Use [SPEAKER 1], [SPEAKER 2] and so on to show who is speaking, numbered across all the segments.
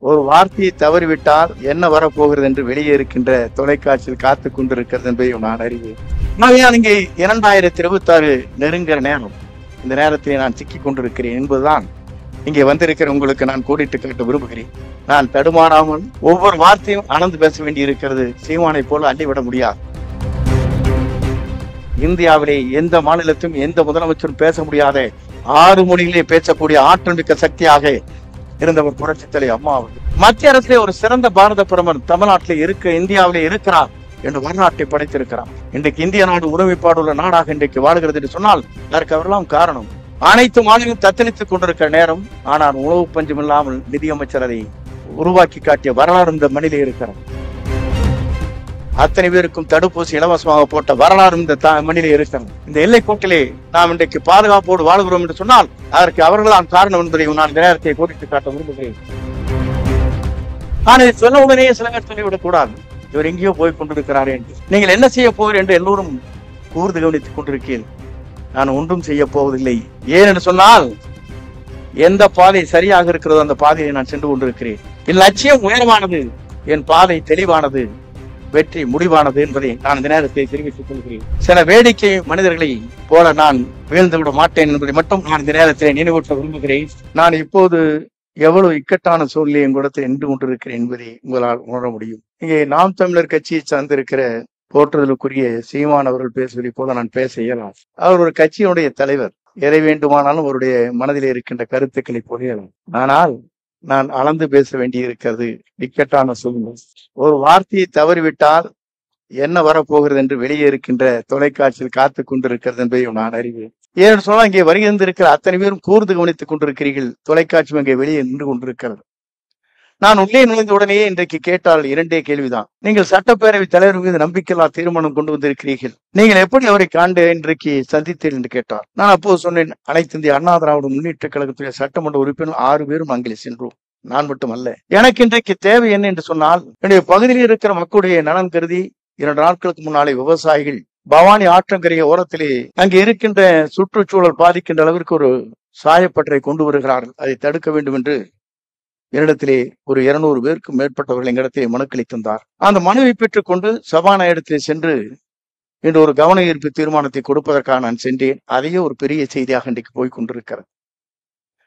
[SPEAKER 1] ஒரு வார்த்தையை தவறிவிட்டால் என்ன வரப்போகிறது என்று வெளியே இருக்கின்ற தொலைக்காட்சியில் காத்து கொண்டிருக்கிறது என்பதையும் நான் அறிவேன். நான் இங்கே 2026 நெருங்கிற நேரம், இந்த நேரத்தில் நான் சிக்கிக் கொண்டிருக்கிறேன் என்பதுதான் இங்கே வந்திருக்கிற உங்களுக்கு நான் கூடிட்டு காட்ட விரும்புகிறேன். நான் தடுமாறாமல் ஒவ்வொரு வார்த்தையும் அளந்து பேச வேண்டி இருக்கிறது. சீமானை போல அள்ளிவிட முடியாது. இந்தியாவிலே எந்த மாநிலத்திலும் எந்த முதலமைச்சரும் பேச முடியாத 6 மொழிகளிலே பேசக்கூடிய ஆற்றல் மிக்க சக்தியாக இருந்தவர் புரட்சித் தலைவர் அம்மா அவர்கள். மத்திய அரசிலே ஒரு சிறந்த பாரத பிரதமர் தமிழ்நாட்டிலே இந்தியாவிலே இருக்கிறார் என்று வரலாற்றை படைத்திருக்கிறார். இன்றைக்கு இந்திய நாடு ஒருமைப்பாடு உள்ள நாடாக இன்றைக்கு வாழ்கிறது என்று சொன்னால் அதற்கு அவரெல்லாம் காரணம். அனைத்து மாநிலம் தத்தளித்துக் கொண்டிருக்கிற நேரம், ஆனால் உணவு பஞ்சம் இல்லாமல் நிதியமைச்சர் அதை உருவாக்கி காட்டிய வரலாறு இந்த மண்ணிலே இருக்கிறார். அத்தனை பேருக்கும் தடுப்பூசி இலவசமாக போட்ட வரலாறு இந்த மண்ணிலே இருக்கிறது. இந்த எல்லைக்கோட்டிலே நாம் இன்றைக்கு பாதுகாப்போடு வாழ்கிறோம் என்று சொன்னால் அதற்கு அவர்கள்தான் காரணம் என்பதை நான் நேரத்தை கோடிட்டு காட்ட விரும்புகிறேன். ஆனால் சொல்ல உடனே சில பேர் சொல்லிவிடக் கூடாது, இவர் எங்கேயோ போய் கொண்டிருக்கிறார் என்று. நீங்கள் என்ன செய்ய போகிறீர்கள் என்று எல்லோரும் கூர்ந்து கவனித்துக் கொண்டிருக்கிறேன். நான் ஒன்றும் செய்ய போவதில்லை. ஏன் என்று சொன்னால் எந்த பாதை சரியாக இருக்கிறதோ அந்த பாதையை நான் சென்று கொண்டிருக்கிறேன். என் லட்சியம் உயர்வானது, என் பாதை தெளிவானது, வெற்றி முடிவானது என்பதை நான் இந்த நேரத்தை தெரிவித்துக் கொள்கிறேன். சில வேடிக்கை மனிதர்களை போல நான் வீழ்ந்து விட மாட்டேன் என்பதை மட்டும் நான் இந்த நேரத்தில் நினைவூட்ட விரும்புகிறேன். நான் இப்போது எவ்வளவு இக்கட்டான சூழ்நிலை எங்களிடத்தில் நின்று கொண்டிருக்கிறேன் என்பதை உங்களால் உணர முடியும். இங்கே நாம் தமிழர் கட்சியை சார்ந்திருக்கிற போற்றுதலுக்குரிய சீமான் அவர்கள் பேசுவதை போல நான் பேச இயலாம். அவர் ஒரு கட்சியினுடைய தலைவர். எதை வேண்டுமானாலும் அவருடைய மனதிலே இருக்கின்ற கருத்துக்களை புரியலாம். ஆனால் நான் அளந்து பேச வேண்டி இருக்கிறது. இக்கட்டான சூழ்நிலை. ஒரு வார்த்தையை தவறிவிட்டால் என்ன வரப்போகிறது என்று வெளியே இருக்கின்ற தொலைக்காட்சியில் காத்து கொண்டிருக்கிறது என்பதையும் நான் அறிவேன். ஏன்னு சொன்னா இங்கே வருகின்றிருக்கிற அத்தனை பேரும் கூர்ந்து கவனித்துக் கொண்டிருக்கிறீர்கள். தொலைக்காட்சி இங்கே வெளியே நின்று கொண்டிருக்கிறது. நான் உள்ளே நுழைந்த உடனே இன்றைக்கு கேட்டால் 2 கேள்விதான். நீங்கள் சட்டப்பேரவை தலைவர் மீது நம்பிக்கையில்லா தீர்மானம் கொண்டு வந்திருக்கிறீர்கள், நீங்கள் எப்படி அவரை காண்டு இன்றைக்கு சந்தித்தீர்கள் என்று கேட்டார். நான் அப்போது சொன்னேன், அனைத்து இந்திய அண்ணா திராவிட முன்னேற்ற கழகத்துடைய சட்டமன்ற உறுப்பினர் 6 பேரும் அங்கே சென்றோம். நான் மட்டுமல்ல. எனக்கு இன்றைக்கு தேவை என்ன என்று சொன்னால், என்னுடைய பகுதியில் இருக்கிற மக்களுடைய நலன் கருதி 2 நாட்களுக்கு முன்னாலே விவசாயிகள் பவானி ஆற்றங்கரைய ஓரத்திலே அங்கே இருக்கின்ற சுற்றுச்சூழல் பாதிக்கின்ற அளவிற்கு ஒரு சாயப்பட்டறை கொண்டு வருகிறார்கள். அதை தடுக்க வேண்டும் என்று என்னிடத்திலே ஒரு 200 பேருக்கும் மேற்பட்டவர்கள் எங்களிடத்திலே மனுக்களை தந்தார். அந்த மனுவை பெற்றுக் கொண்டு சபாநாயகத்திலே சென்று இன்று ஒரு கவன ஈர்ப்பு தீர்மானத்தை கொடுப்பதற்காக நான் சென்றேன். அதையே ஒரு பெரிய செய்தியாக இன்றைக்கு போய் கொண்டிருக்கிறது.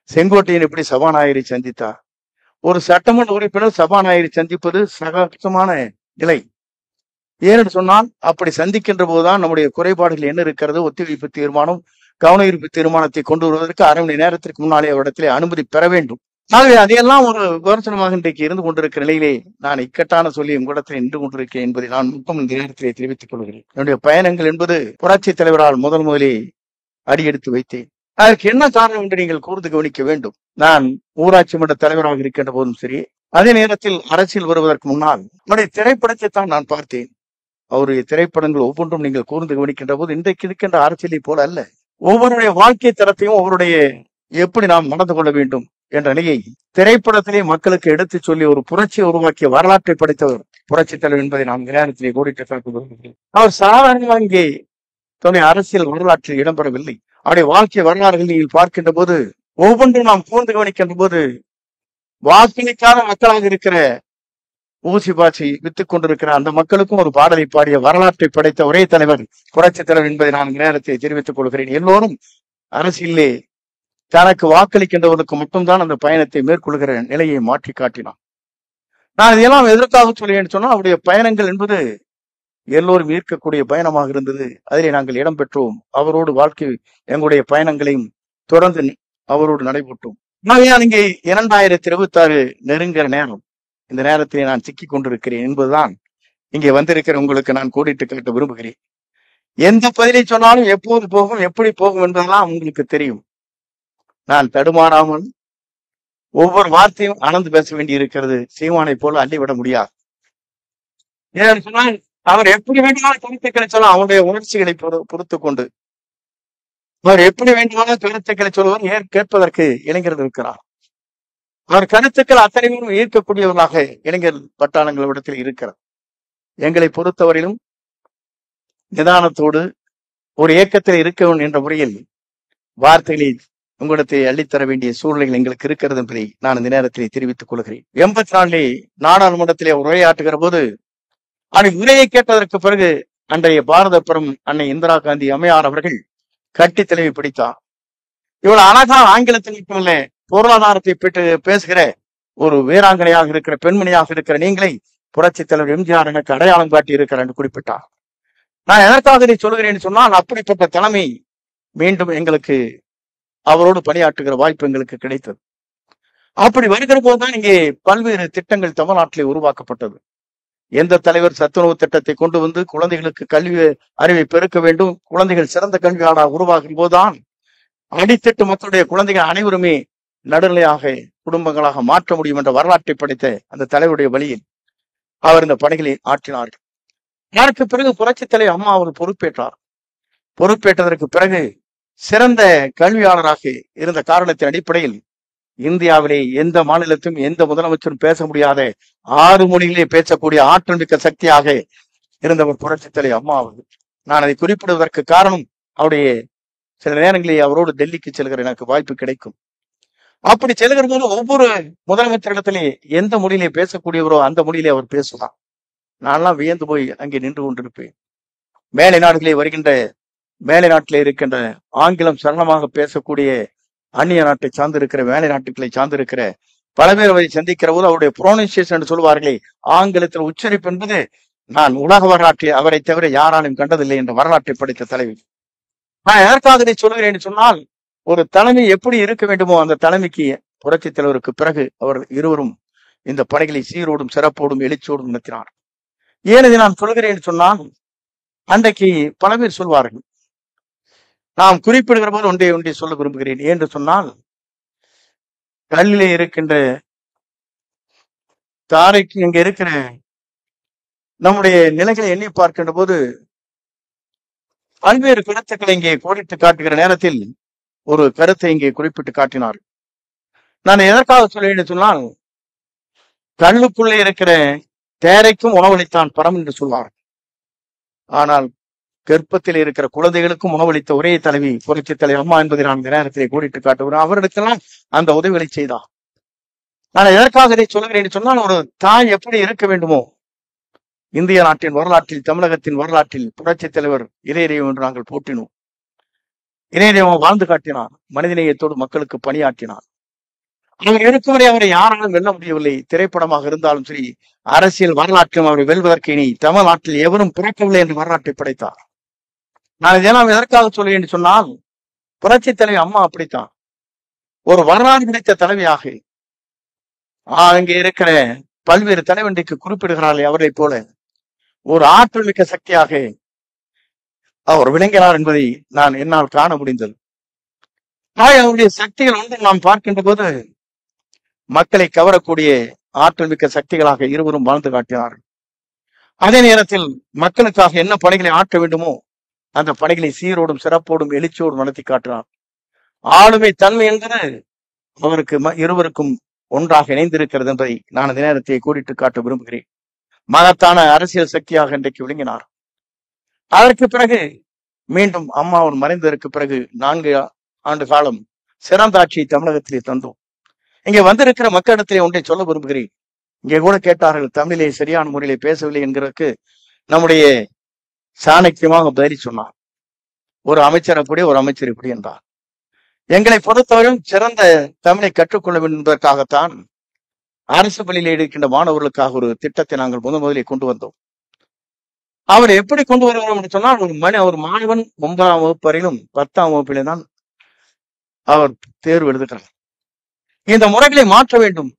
[SPEAKER 1] செங்கோட்டையன் எப்படி சபாநாயகரை சந்தித்தார்? ஒரு சட்டமன்ற உறுப்பினர் சபாநாயகரை சந்திப்பது சகஜமான நிலை. ஏனென்று சொன்னால் அப்படி சந்திக்கின்ற போதுதான் நம்முடைய குறைபாடுகள் என்ன இருக்கிறது, ஒத்திவைப்பு தீர்மானம், கவன ஈர்ப்பு தீர்மானத்தை கொண்டு வருவதற்கு 1/2 மணி நேரத்திற்கு முன்னாலே அவரிடத்திலே அனுமதி பெற வேண்டும். ஆகவே அதையெல்லாம் ஒரு விமர்சனமாக இன்றைக்கு இருந்து கொண்டிருக்கிற நிலையிலே நான் இக்கட்டான சொல்லி உங்களிடத்தில் நின்று கொண்டிருக்கிறேன் என்பதை நான் மட்டும் இந்த நேரத்திலே தெரிவித்துக் கொள்கிறேன். என்னுடைய பயணங்கள் என்பது புரட்சித் தலைவரால் முதலே அடியெடுத்து வைத்தேன். அதற்கு என்ன காரணம் என்று நீங்கள் கூர்ந்து கவனிக்க வேண்டும். நான் ஊராட்சி மன்ற தலைவராக இருக்கின்ற போதும் சரி, அதே நேரத்தில் அரசியல் வருவதற்கு முன்னால் அவருடைய திரைப்படத்தை தான் நான் பார்த்தேன். அவருடைய திரைப்படங்கள் ஒவ்வொன்றும் நீங்கள் கூர்ந்து கவனிக்கின்ற போது இன்றைக்கு இருக்கின்ற அரசியலை போல அல்ல. ஒவ்வொருடைய வாழ்க்கை தரத்தையும் அவருடைய எப்படி நாம் நடந்து கொள்ள வேண்டும் என்ற நிலையை திரைப்படத்திலே மக்களுக்கு எடுத்து சொல்லி ஒரு புரட்சியை உருவாக்கிய வரலாற்றை படைத்தவர் புரட்சித் தலைவர் என்பதை நாம் நேரத்திலே கோடிட்டு காட்டுகிறோம். அவர் சாதாரணமாக இங்கே தன்னுடைய அரசியல் வரலாற்றில் இடம்பெறவில்லை. அவருடைய வாழ்க்கை வரலாறுகள் நீங்கள் பார்க்கின்ற போது ஒவ்வொன்றும் நாம் கூர்ந்து கவனிக்கின்ற போது வாக்களிக்காத மக்களாக இருக்கிற ஊசி பாய்ச்சி வித்துக் கொண்டிருக்கிற அந்த மக்களுக்கும் ஒரு பாடலை பாடிய வரலாற்றை படைத்த ஒரே தலைவர் புரட்சித் தலைவர் என்பதை நான் நேரத்தை தெரிவித்துக் கொள்கிறேன். எல்லோரும் அரசியலே தனக்கு வாக்களிக்கின்றவர்களுக்கு மட்டும்தான் அந்த பயணத்தை மேற்கொள்கிற நிலையை மாற்றி காட்டினான். நான் இதெல்லாம் எதற்காக சொல்கிறேன் சொன்னால், அவருடைய பயணங்கள் என்பது எல்லோரும் ஈர்க்கக்கூடிய பயணமாக இருந்தது. அதிலே நாங்கள் இடம் பெற்றோம். அவரோடு வாழ்க்கை எங்களுடைய பயணங்களையும் தொடர்ந்து அவரோடு நடைபெற்றோம். நான் இங்கே 2026 நெருங்கிற நேரம், இந்த நேரத்திலே நான் சிக்கிக் கொண்டிருக்கிறேன் என்பதுதான் இங்கே வந்திருக்கிற உங்களுக்கு நான் கோடிட்டு காட்ட விரும்புகிறேன். எந்த பதிலை சொன்னாலும் எப்போது போகும், எப்படி போகும் என்பதெல்லாம் உங்களுக்கு தெரியும். நான் தடுமாறாமல் ஒவ்வொரு வார்த்தையும் அளந்து பேச வேண்டி இருக்கிறது. சீமானை போல அள்ளிவிட முடியாது. ஏன்னு சொன்னால் அவர் எப்படி வேண்டுமானால் கருத்துக்களை சொல்ல, அவருடைய உணர்ச்சிகளை பொறுத்து கொண்டு அவர் எப்படி வேண்டுமானால் கருத்துக்களை சொல்லுவார். கேட்பதற்கு இளைஞர்கள் இருக்கிறார். அவர் கருத்துக்கள் அத்தனை பேரும் ஈர்க்கக்கூடியவர்களாக இளைஞர் பட்டாளங்களிடத்தில் இருக்கிறார். எங்களை பொறுத்தவரையிலும் நிதானத்தோடு ஒரு இயக்கத்தில் இருக்க என்ற முறையில் வார்த்தைகளை உங்களிடத்தை அள்ளித்தர வேண்டிய சூழ்நிலைகள் எங்களுக்கு இருக்கிறது என்பதை நான் இந்த நேரத்திலே தெரிவித்துக் கொள்கிறேன். 84 நாடாளுமன்றத்திலே உரையாற்றுகிற போது அந்த உரையை கேட்டதற்கு பிறகு அன்றைய பாரத பிரதமர் அன்னை இந்திரா காந்தி அம்மையார் அவர்கள் கட்டி தலைமை பிடித்தார். இவ்வளவு அழகா ஆங்கிலத்தில் மட்டுமல்ல, பொருளாதாரத்தை பெற்று பேசுகிற ஒரு வீராங்கனையாக இருக்கிற பெண்மணியாக இருக்கிற நீங்களை புரட்சித் தலைவர் எம்ஜிஆர் எனக்கு அடையாளம் காட்டி இருக்கிறார் என்று குறிப்பிட்டார். நான் எதற்காக இதை சொல்கிறேன் சொன்னால், அப்படிப்பட்ட தலைமை மீண்டும் எங்களுக்கு அவரோடு பணியாற்றுகிற வாய்ப்பு எங்களுக்கு கிடைத்தது. அப்படி வருகிற போதுதான் இங்கே பல்வேறு திட்டங்கள் தமிழ்நாட்டிலே உருவாக்கப்பட்டது. எந்த தலைவர் சத்துணவு திட்டத்தை கொண்டு வந்து குழந்தைகளுக்கு கல்வி அறிவை பெருக்க வேண்டும், குழந்தைகள் சிறந்த கல்வியாளராக உருவாகும் போதுதான் அடித்தட்டு மக்களுடைய குழந்தைகள் அனைவருமே நடுநிலையாக குடும்பங்களாக மாற்ற முடியும் என்ற வரலாற்றை படைத்த அந்த தலைவருடைய வழியில் அவர் இந்த பணிகளை ஆற்றினார்கள். அதற்கு பிறகு புரட்சித் தலைவர் அம்மா அவர் பொறுப்பேற்றார். பொறுப்பேற்றதற்கு பிறகு சிறந்த கல்வியாளராக இருந்த காரணத்தின் அடிப்படையில் இந்தியாவிலே எந்த மாநிலத்திலும் எந்த முதலமைச்சரும் பேச முடியாத 6 மொழியிலே பேசக்கூடிய ஆற்றல் மிக்க சக்தியாக இருந்தவர் புரட்சித் தலைவர் அம்மா அவர்கள். நான் அதை குறிப்பிடுவதற்கு காரணம், அவருடைய சில நேரங்களில் அவரோடு டெல்லிக்கு செல்கிற எனக்கு வாய்ப்பு கிடைக்கும். அப்படி செல்கிற போது ஒவ்வொரு முதலமைச்சரிடத்திலே எந்த மொழியிலே பேசக்கூடியவரோ அந்த மொழியிலே அவர் பேசுவார். நான்லாம் வியந்து போய் அங்கே நின்று கொண்டிருப்பேன். மேலை நாட்டிலே இருக்கின்ற ஆங்கிலம் சரளமாக பேசக்கூடிய அந்நிய நாட்டை சார்ந்திருக்கிற மேலை நாட்டுகளை சார்ந்திருக்கிற பல பேர் அவரை சந்திக்கிற போது அவருடைய புரோனன்சியேஷன் என்று சொல்வார்களே, ஆங்கிலத்தில் உச்சரிப்பு என்பது நான் உலக வரலாற்றை அவரை தவிர யாராலும் கண்டதில்லை என்ற வரலாற்றை படித்த தலைவி. நான் எதற்காக இதை சொல்கிறேன் சொன்னால், ஒரு தலைமை எப்படி இருக்க வேண்டுமோ அந்த தலைமைக்கு புரட்சித் தலைவருக்கு பிறகு அவர் இருவரும் இந்த பணிகளை சீரோடும் சிறப்போடும் எழுச்சியோடும் நடத்தினார். ஏன் இதை நான் சொல்கிறேன் சொன்னால், அன்றைக்கு பல பேர் சொல்வார்கள், நாம் குறிப்பிடுகிற போது ஒன்றை சொல்ல விரும்புகிறேன். என்று சொன்னால், கல்லிலே இருக்கின்ற தாரைக்கு இங்க இருக்கிற நம்முடைய நிலைகளை எண்ணி பார்க்கின்ற போது பல்வேறு கருத்துக்களை இங்கே கோடிட்டு காட்டுகிற நேரத்தில் ஒரு கருத்தை இங்கே குறிப்பிட்டு காட்டினார். நான் எதற்காக சொல்றேன் சொன்னால், கல்லுக்குள்ளே இருக்கிற தேரைக்கும் உணவளித்தான் பரம் என்று சொல்வார். ஆனால் கர்ப்பத்தில் இருக்கிற குழந்தைகளுக்கும் உணவளித்த ஒரே தலைவி புரட்சித் தலைவர் அம்மா என்பதை நான் இந்த நேரத்திலே கோடிட்டு காட்டுகிறேன். அவரிடத்தெல்லாம் அந்த உதவிகளை செய்தார். நான் எதற்காக இதை சொல்கிறேன் சொன்னால், ஒரு தாய் எப்படி இருக்க வேண்டுமோ, இந்திய நாட்டின் வரலாற்றில், தமிழகத்தின் வரலாற்றில் புரட்சித் தலைவர் இதயதெய்வம் என்று நாங்கள் போற்றினோம். இதயதெய்வம் வாழ்ந்து காட்டினார். மனிதநேயத்தோடு மக்களுக்கு பணியாற்றினார். அவர் இருக்கும் வரை அவரை யாராலும் வெல்ல முடியவில்லை. திரைப்படமாக இருந்தாலும் சரி, அரசியல் வரலாற்றிலும் அவரை வெல்வதற்கு இனி தமிழ்நாட்டில் எவரும் பிறக்கவில்லை என்று வரலாற்றை படைத்தார். நான் இதெல்லாம் எதற்காக சொல்கிறேன் என்று சொன்னால், புரட்சித் தலைவி அம்மா அப்படித்தான் ஒரு வரலாறு கிடைத்த தலைவியாக அங்கே இருக்கிற பல்வேறு தலைவன்றைக்கு குறிப்பிடுகிறார்கள். அவரை போல ஒரு ஆற்றல் மிக்க சக்தியாக அவர் விளங்கினார் என்பதை நான் என்னால் காண முடிந்தது. அவருடைய சக்திகள் ஒன்று நாம் பார்க்கின்ற போது மக்களை கவரக்கூடிய ஆற்றல் மிக்க சக்திகளாக இருவரும் வாழ்ந்து காட்டினார்கள். அதே நேரத்தில் மக்களுக்காக என்ன பணிகளை ஆற்ற வேண்டுமோ அந்த பணிகளை சீரோடும் சிறப்போடும் எழுச்சியோடும் நடத்தி காட்டினார். ஆளுமை தன்மை என்பது அவருக்கு இருவருக்கும் ஒன்றாக இணைந்திருக்கிறது என்பதை நான் அந்த நேரத்தை கூடிட்டு காட்ட விரும்புகிறேன். மகத்தான அரசியல் சக்தியாக இன்றைக்கு விளங்கினார். அதற்கு பிறகு மீண்டும் அம்மா அவர் மறைந்ததற்கு பிறகு 4 ஆண்டு காலம் சிறந்த ஆட்சியை தமிழகத்திலே தந்தோம். இங்கே வந்திருக்கிற மக்களிடத்திலே ஒன்றை சொல்ல விரும்புகிறேன். இங்கே கூட கேட்டார்கள், தமிழிலே சரியான முறையிலே பேசவில்லை என்கிறதுக்கு நம்முடைய சாணக்கியமாக பதில் சொன்னார். ஒரு அமைச்சர் அப்படி, ஒரு அமைச்சர் இப்படி என்றார். எங்களை பொறுத்தவரையும் சிறந்த தமிழை கற்றுக்கொள்ள வேண்டும் என்பதற்காகத்தான் அரசு பள்ளியில் இருக்கின்ற மாணவர்களுக்காக ஒரு திட்டத்தை நாங்கள் முதலிலே கொண்டு வந்தோம். அவர் எப்படி கொண்டு வருகிறோம் என்று சொன்னால், ஒரு மாணவன் 9ஆம் வகுப்பு வரையிலும் 10ஆம் வகுப்பிலே தான் அவர் தேர்வு எழுதுகிறார். இந்த முறைகளை மாற்ற வேண்டும்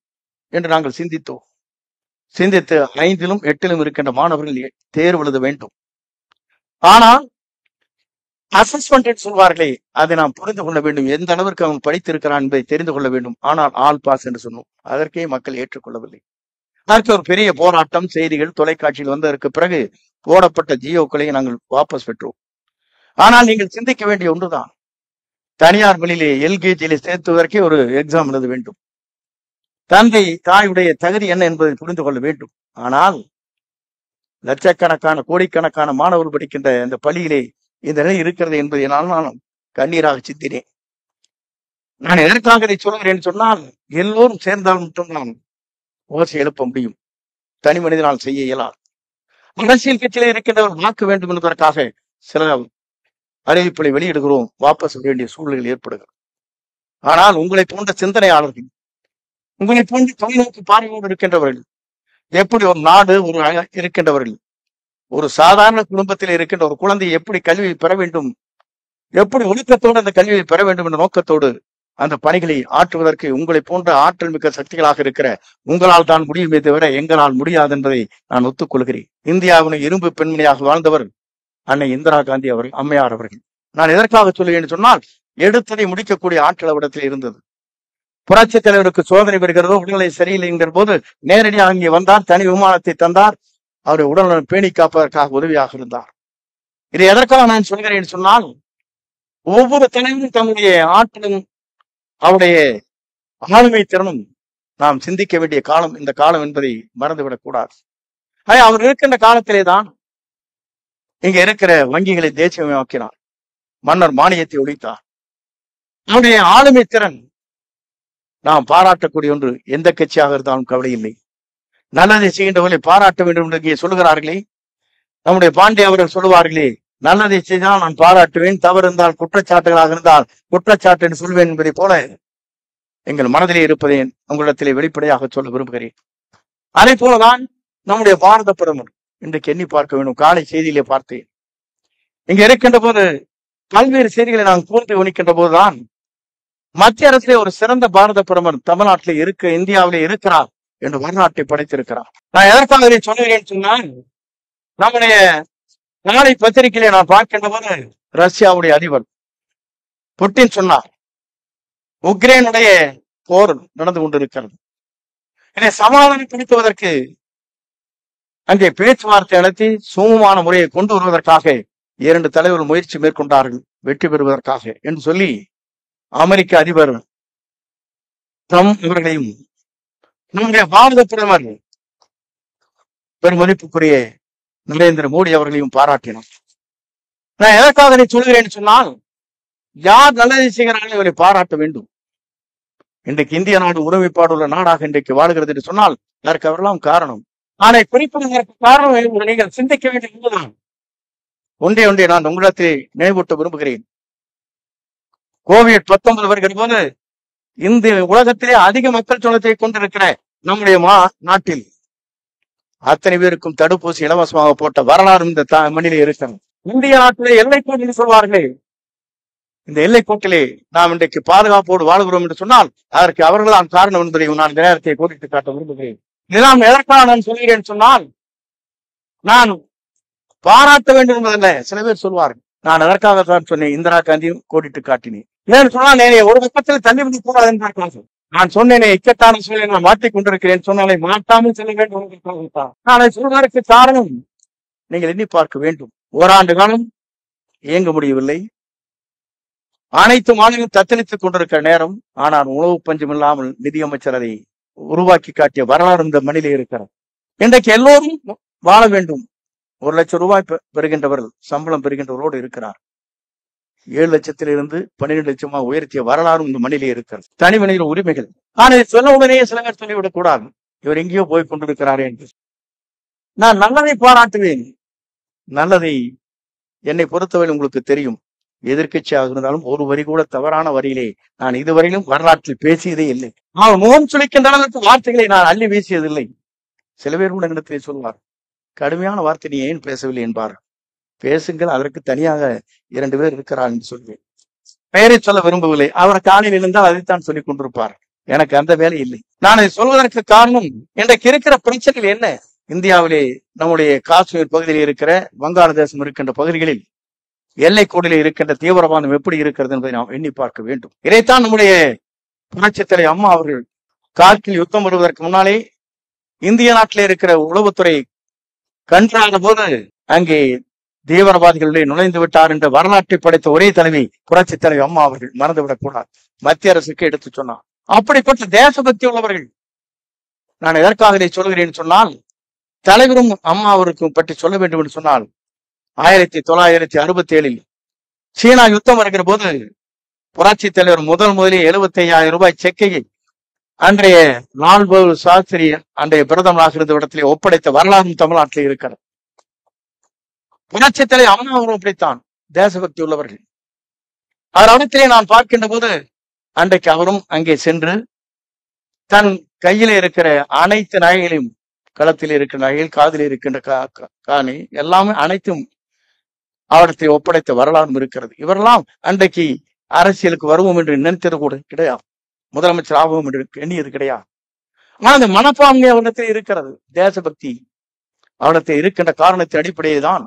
[SPEAKER 1] என்று நாங்கள் சிந்தித்து 5லும் 8லும் இருக்கின்ற மாணவர்கள் தேர்வு எழுத வேண்டும். ஆனால் அசஸ்மெண்ட் சொல்வார்களே, அதை நாம் புரிந்து கொள்ள வேண்டும். எந்த அளவிற்கு அவன் படித்திருக்கிறான் என்பதை தெரிந்து கொள்ள வேண்டும். ஆனால் ஆல் பாஸ் என்று சொன்னோம். அதற்கே மக்கள் ஏற்றுக்கொள்ளவில்லை. அதற்கு ஒரு பெரிய போராட்டம், செய்திகள் தொலைக்காட்சியில் வந்ததற்கு பிறகு போடப்பட்ட ஜியோக்களை நாங்கள் வாபஸ் பெற்றோம். ஆனால் நீங்கள் சிந்திக்க வேண்டிய ஒன்றுதான், தனியார் பள்ளியிலே எல்கேஜியிலே சேர்த்துவதற்கே ஒரு எக்ஸாம் எழுத வேண்டும். தந்தை தாயுடைய தகுதி என்ன என்பதை புரிந்து கொள்ள வேண்டும். ஆனால் லட்சக்கணக்கான கோடிக்கணக்கான மாணவர்கள் படிக்கின்ற இந்த பள்ளியிலே இந்த நிலை இருக்கிறது என்பதை நான் கண்ணீராக சிந்தினேன். நான் எதற்காக இதை சொல்கிறேன் சொன்னால், எல்லோரும் சேர்ந்தால் மட்டும்தான் ஓசை எழுப்ப முடியும். தனி மனிதனால் செய்ய இயலாது. அரசியல் கட்சியில இருக்கின்றவர் வாக்கு வேண்டும் என்பதற்காக சில அறிவிப்புகளை வெளியிடுகிறோம், வாபஸ் வேண்டிய சூழ்நிலைகள் ஏற்படுகிறது. ஆனால் உங்களை போன்ற சிந்தனையாளர்கள், உங்களை போன்ற தொலைநோக்கு பார்வையோடு இருக்கின்றவர்கள், எப்படி ஒரு நாடு ஒரு இருக்கின்றவர்கள், ஒரு சாதாரண குடும்பத்தில் இருக்கின்ற ஒரு குழந்தை எப்படி கல்வியை பெற வேண்டும், எப்படி ஒழுக்கத்தோடு அந்த கல்வியை பெற வேண்டும் என்ற நோக்கத்தோடு அந்த பணிகளை ஆற்றுவதற்கு உங்களை போன்ற ஆற்றல் மிக்க சக்திகளாக இருக்கிற உங்களால் தான் முடியுமே தவிர எங்களால் முடியாது என்பதை நான் ஒத்துக்கொள்கிறேன். இந்தியாவின் இரும்பு பெண்மணியாக வாழ்ந்தவர் அன்னை இந்திரா காந்தி அவர்கள், அம்மையார் அவர்கள். நான் எதற்காக சொல்லுகிறேன் சொன்னால், எடுத்ததை முடிக்கக்கூடிய ஆற்றல் அவரிடத்தில் இருந்தது. புரட்சித் தலைவருக்கு சோதனை பெறுகிறதோ, உடல்நிலை சரியில்லை என்கிற போது நேரடியாக இங்கே வந்தார், தனி விமானத்தை தந்தார், அவருடைய உடல்நலம் பேணி காப்பதற்காக உதவியாக இருந்தார். இதை எதற்காக நான் சொல்கிறேன் சொன்னால், ஒவ்வொரு தலைவரும் தன்னுடைய ஆற்றலும் அவருடைய ஆளுமை திறனும் நாம் சிந்திக்க வேண்டிய காலம் இந்த காலம் என்பதை மறந்துவிடக் கூடாது. அவர் இருக்கின்ற காலத்திலே தான் இங்க இருக்கிற வங்கிகளை தேசியமயமாக்கினார், மன்னர் மானியத்தை ஒழித்தார். அவருடைய ஆளுமை திறன் நாம் பாராட்டக்கூடிய ஒன்று. எந்த கட்சியாக இருந்தாலும் கவலை இல்லை, நல்லதை செய்கின்றவர்களை பாராட்ட வேண்டும் என்று இங்கே சொல்லுகிறார்களே. நம்முடைய பாண்டே அவர்கள் சொல்லுவார்களே, நல்லதை செய்தால் நான் பாராட்டுவேன், தவறு இருந்தால் குற்றச்சாட்டுகளாக இருந்தால் குற்றச்சாட்டு என்று சொல்வேன் என்பதை போல எங்கள் மனதிலே இருப்பதை உங்களிடத்திலே வெளிப்படையாக சொல்ல விரும்புகிறேன். அதே போலதான் நம்முடைய பாரத பிரதமர் இன்றைக்கு எண்ணி பார்க்க வேண்டும். காலை செய்தியிலே பார்த்தேன், இங்க இருக்கின்ற போது பல்வேறு செய்திகளை நான் கூர்ந்து கவனிக்கின்ற போதுதான் மத்திய அரசிலே ஒரு சிறந்த பாரத பிரதமர் தமிழ்நாட்டிலே இந்தியாவிலே இருக்கிறார் என்று வரலாற்றை படைத்திருக்கிறார். நான் எதற்காக இதை சொல்லுகிறேன் சொன்னால், நம்முடைய நாளை பத்திரிகையிலே நான் பார்க்கின்ற போது ரஷ்யாவுடைய அதிபர் புட்டின் சொன்னார், உக்ரைனுடைய போர் நடந்து கொண்டிருக்கிறது, என்னை சமாதானப்படுத்துவதற்கு அங்கே பேச்சுவார்த்தை நடத்தி சுமூகமான முறையை கொண்டு வருவதற்காக 2 தலைவர்கள் முயற்சி மேற்கொண்டார்கள், வெற்றி பெறுவதற்காக என்று சொல்லி அமெரிக்க அதிபர் ட்ரம்ப் இவர்களையும் நம்முடைய பாரத பிரதமர் பெருமதிப்புக்குரிய நரேந்திர மோடி அவர்களையும் பாராட்டினார். நான் எதற்காக இதை சொல்கிறேன் சொன்னால், யார் நல்லதை செய்கிறார்கள் இவரை பாராட்ட வேண்டும். இன்றைக்கு இந்திய நாடு ஒருமைப்பாடு உள்ள நாடாக இன்றைக்கு வாழ்கிறது என்று சொன்னால் அதற்கு அவரெல்லாம் காரணம். ஆனால் குறிப்பிடுவதற்கு காரணம் நீங்கள் சிந்திக்க வேண்டிய ஒன்றுதான். ஒன்றே நான் உங்களிடத்தில் நினைவூட்ட விரும்புகிறேன். கோவிட்-19 வருகிற போது இந்த உலகத்திலே அதிக மக்கள் தொகையை கொண்டிருக்கிற நம்முடைய நாட்டில் அத்தனை பேருக்கும் தடுப்பூசி இலவசமாக போட்ட வரலாறு இந்த மண்ணிலே இருக்கிறது. இந்திய நாட்டிலே எல்லைக்கோட்டில் சொல்வார்கள், இந்த எல்லைக்கோட்டிலே நாம் இன்றைக்கு பாதுகாப்போடு வாழ்கிறோம் என்று சொன்னால் அதற்கு அவர்களால் காரணம் என்பதை நான் இந்த நேரத்தை கோடிட்டு காட்ட விரும்புகிறேன். இதெல்லாம் எதற்காக நான் சொல்கிறேன் சொன்னால், நான் பாராட்ட வேண்டும் என்பதல்ல. சில பேர் சொல்வார்கள், நான் எதற்காக தான் சொன்னேன், இந்திரா காந்தியும் கோடிட்டு காட்டினேன். ஏன்னு சொன்னால், ஒரு பக்கத்தில் தள்ளி விட கூடாது என்று நான் சொன்னேனே, இக்கட்டான சூழலை நான் மாற்றிக் கொண்டிருக்கிறேன் சொன்னாலே மாட்டாமல் செல்ல வேண்டும். நான் சொல்வதற்கு காரணம் நீங்கள் எண்ணி பார்க்க வேண்டும். ஓராண்டு காலம் இயங்க முடியவில்லை, அனைத்து மாநிலம் தத்தளித்துக் கொண்டிருக்கிற நேரம். ஆனால் உணவு பஞ்சம் இல்லாமல் நிதியமைச்சர் அதை உருவாக்கி காட்டிய வரலாறு இந்த மண்ணிலே இருக்கிறது. இன்றைக்கு எல்லோரும் வாழ வேண்டும். 1 லட்சம் ரூபாய் பெறுகின்றவர்கள், சம்பளம் பெறுகின்றவரோடு இருக்கிறார். 7 லட்சத்திலிருந்து 12 லட்சமா உயர்த்திய வரலாறும் இந்த மண்ணிலே இருக்கிறது. தனி மனித உரிமைகள். ஆனால் சொன்ன உடனே சில பேர் சொல்லிவிடக் கூடாது, இவர் எங்கேயோ போய் கொண்டிருக்கிறாரே என்று. நான் நல்லதை பாராட்டுவேன். நல்லதை என்னை பொறுத்தவரை உங்களுக்கு தெரியும், எதிர்கட்சியாக இருந்தாலும் ஒரு வரி கூட தவறான வரியிலே நான் இதுவரையிலும் வரலாற்றில் பேசியதே இல்லை. அவன் முகம் சுளிக்கின்ற அளவுக்கு வார்த்தைகளை நான் அள்ளி வீசியதில்லை. சில பேர் கூட இடத்திலே சொல்வார், கடுமையான வார்த்தை நீ ஏன் பேசவில்லை என்பார். பேசுங்கள், அதற்கு தனியாக 2 பேர் இருக்கிறார் என்று சொல்வேன். பெயரை சொல்ல விரும்பவில்லை. அவர் காலையில் இருந்தால் அதைத்தான் சொல்லிக் கொண்டிருப்பார். எனக்கு அந்த வேலை இல்லை. நான் அதை சொல்வதற்கு காரணம், இன்றைக்கு இருக்கிற பிரச்சனைகள் என்ன. இந்தியாவிலே நம்முடைய காஷ்மீர் பகுதியில் இருக்கிற, வங்காளதேசம் இருக்கின்ற பகுதிகளில் எல்லைக்கோடிலே இருக்கின்ற தீவிரவாதம் எப்படி இருக்கிறது என்பதை நாம் எண்ணி பார்க்க வேண்டும். இதைத்தான் நம்முடைய புரட்சித் தலைவர் அம்மா அவர்கள் கார்கில் யுத்தம் வருவதற்கு முன்னாலே இந்திய நாட்டிலே இருக்கிற உளவுத்துறை கன்றான போது அங்கே தீவிரவாதிகளுடைய நுழைந்து விட்டார் என்ற வரலாற்றை படைத்த ஒரே தலைவி புரட்சித் தலைவி அம்மா அவர்கள். மறந்துவிடக் கூடாது. மத்திய அரசுக்கு எடுத்து சொன்னார். அப்படிப்பட்ட தேசபக்தி உள்ளவர்கள். நான் எதற்காக இதை சொல்கிறேன் சொன்னால், தலைவரும் அம்மா அவருக்கும் பற்றி சொல்ல வேண்டும் என்று சொன்னால், 1967 சீனா யுத்தம் வருகிற போது புரட்சி தலைவர் முதலில் 75,000 ரூபாய் செக்கையை அன்றைய லால் பகதூர் சாஸ்திரி அன்றைய பிரதமராக இருந்த இடத்திலே ஒப்படைத்த வரலாறு தமிழ்நாட்டில் இருக்கிறது. புரட்சி தலைவர் அண்ணா அவரும் அப்படித்தான் தேசபக்தி உள்ளவர்கள். அவர் இடத்திலே நான் பார்க்கின்ற போது அன்றைக்கு அவரும் அங்கே சென்று தன் கையில இருக்கிற அனைத்து நகைகளையும், களத்தில் இருக்கிற நகைகள், காதில் இருக்கின்ற காணி எல்லாமே அனைத்தும் அவரத்தை ஒப்படைத்த வரலாறும் இருக்கிறது. இவரெல்லாம் அன்றைக்கு அரசியலுக்கு வருவோம் என்று நினைத்தது கூட கிடையாது, முதலமைச்சர் ஆகும் என்று எண்ணியது கிடையாது. ஆனால் அந்த மனப்பான்மை அவரிடத்தில் இருக்கிறது, தேசபக்தி அவரிடத்தில் இருக்கின்ற காரணத்தின் அடிப்படையே தான்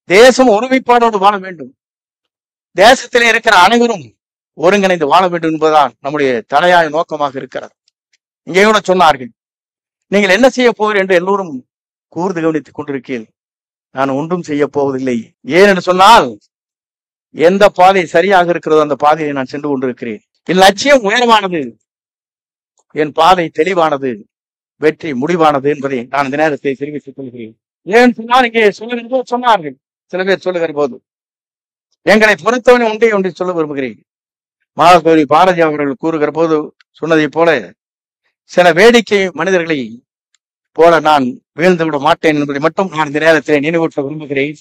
[SPEAKER 1] தேசம் ஒருமைப்பாடோடு வாழ வேண்டும், தேசத்திலே இருக்கிற அனைவரும் ஒருங்கிணைந்து வாழ வேண்டும் என்பதுதான் நம்முடைய தலையாய நோக்கமாக இருக்கிறது. இங்கே கூட சொன்னார்கள், நீங்கள் என்ன செய்ய போகிறீர்கள் என்று எல்லோரும் கூர்ந்து கவனித்துக் கொண்டிருக்கீர்கள். நான் ஒன்றும் செய்ய போவதில்லை. ஏன் என்று சொன்னால், எந்த பாதை சரியாக இருக்கிறதோ அந்த பாதையை நான் சென்று கொண்டிருக்கிறேன். என் லட்சியம் உயர்வானது, என் பாதை தெளிவானது, வெற்றி முடிவானது என்பதை நான் இந்த நேரத்தை தெரிவித்துக் கொள்கிறேன். ஏன் சொன்னால், இங்கே சொல்லுகிற போது சொன்னார்கள், சில பேர் சொல்லுகிற போது எங்களை பொறுத்தவனை ஒன்றை சொல்ல விரும்புகிறேன். மகாகவி பாரதி அவர்கள் கூறுகிற போது சொன்னதை போல, சில வேடிக்கை மனிதர்களை போல நான் வீழ்ந்து விட மாட்டேன் என்பதை மட்டும் நான் இந்த நேரத்தில் நினைவூட்ட விரும்புகிறேன்.